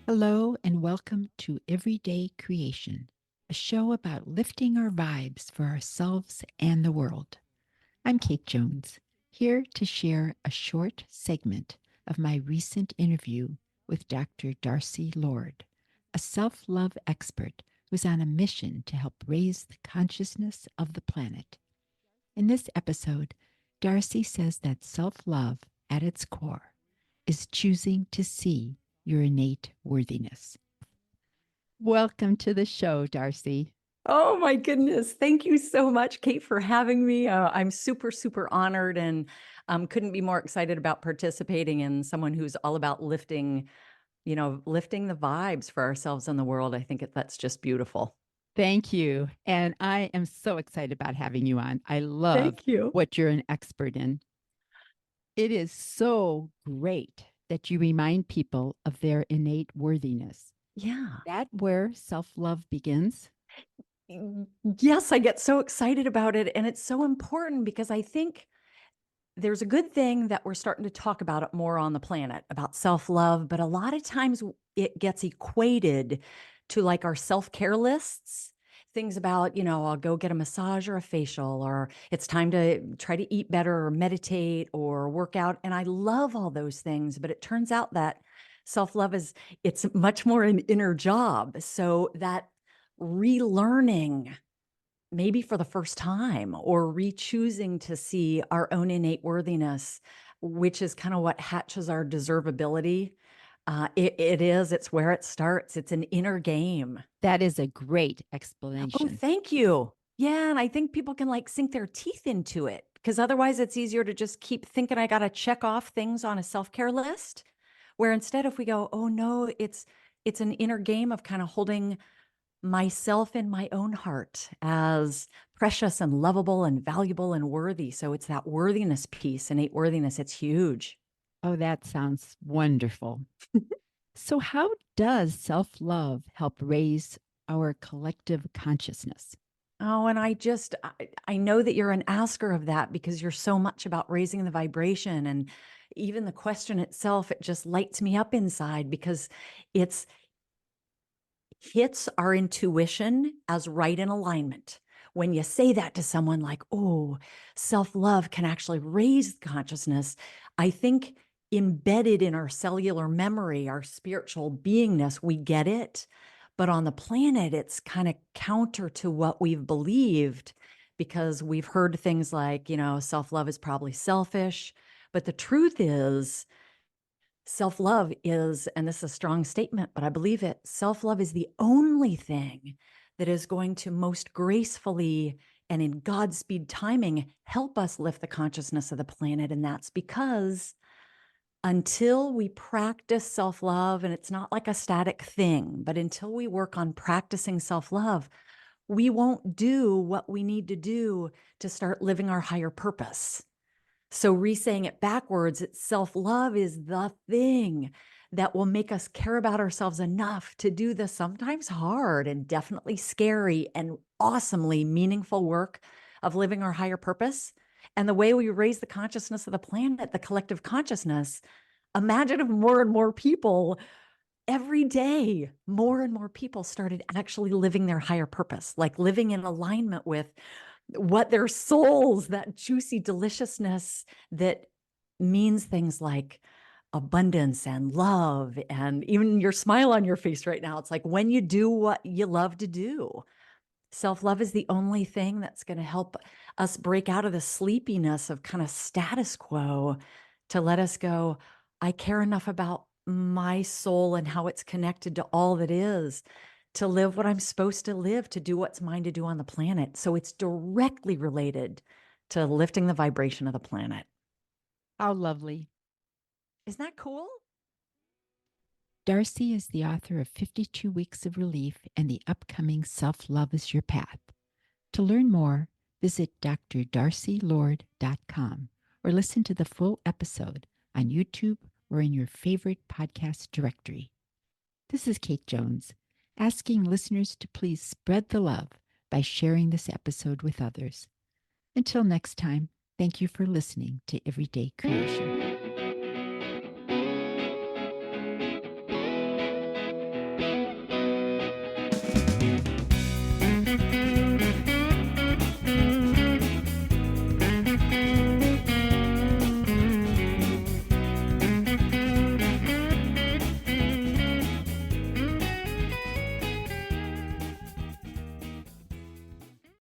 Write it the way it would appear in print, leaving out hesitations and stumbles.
Hello, and welcome to Everyday Creation, a show about lifting our vibes for ourselves and the world. I'm Kate Jones, here to share a short segment of my recent interview with Dr. Darcy Lord, a self love expert who's on a mission to help raise the consciousness of the planet. In this episode, Darcy says that self love, at its core, is choosing to see your innate worthiness. Welcome to the show, Darcy. Oh my goodness. Thank you so much, Kate, for having me. I'm super, super honored and couldn't be more excited about participating in someone who's all about lifting the vibes for ourselves and the world. I think that's just beautiful. Thank you. And I am so excited about having you on. I love Thank you. what you're an expert in. It is so great that you remind people of their innate worthiness. Yeah. That where self-love begins. Yes, I get so excited about it. And it's so important because I think there's a good thing that we're starting to talk about it more on the planet about self-love, but a lot of times it gets equated to like our self-care lists, things about, I'll go get a massage or a facial, or it's time to try to eat better or meditate or work out. And I love all those things, but it turns out that self-love it's much more an inner job. So that relearning maybe for the first time or re-choosing to see our own innate worthiness, which is kind of what hatches our deservability. It's where it starts. It's an inner game. That is a great Oh, explanation. thank you. Yeah. And I think people can like sink their teeth into it because otherwise it's easier to just keep thinking I got to check off things on a self-care list. Where instead, if we go, oh no, it's an inner game of kind of holding myself in my own heart as precious and lovable and valuable and worthy. So it's that worthiness piece, innate worthiness. It's huge. Oh, that sounds wonderful. So, how does self-love help raise our collective consciousness? Oh, and I know that you're an asker of that because you're so much about raising the vibration. And even the question itself, it just lights me up inside because it's hits our intuition as right in alignment. When you say that to someone like, oh, self-love can actually raise consciousness, I think embedded in our cellular memory, our spiritual beingness, we get it. But on the planet, it's kind of counter to what we've believed because we've heard things like, self-love is probably selfish. But the truth is, self-love is, and this is a strong statement, but I believe it, self-love is the only thing that is going to most gracefully and in Godspeed timing help us lift the consciousness of the planet. And that's because until we practice self-love, and it's not like a static thing, but until we work on practicing self-love, we won't do what we need to do to start living our higher purpose. So re-saying it backwards, it's self-love is the thing that will make us care about ourselves enough to do the sometimes hard and definitely scary and awesomely meaningful work of living our higher purpose. And the way we raise the consciousness of the planet, the collective consciousness, imagine if more and more people every day, more and more people started actually living their higher purpose, like living in alignment with what their souls, that juicy deliciousness that means things like abundance and love, and even your smile on your face right now. It's like when you do what you love to do. Self-love is the only thing that's going to help us break out of the sleepiness of kind of status quo to let us go, I care enough about my soul and how it's connected to all that is to live what I'm supposed to live, to do what's mine to do on the planet. So it's directly related to lifting the vibration of the planet. How lovely. Isn't that cool? Darcy is the author of 52 Weeks of Relief and the upcoming Self Love is Your Path. To learn more, visit drdarcylord.com or listen to the full episode on YouTube or in your favorite podcast directory. This is Kate Jones, asking listeners to please spread the love by sharing this episode with others. Until next time, thank you for listening to Everyday Creation.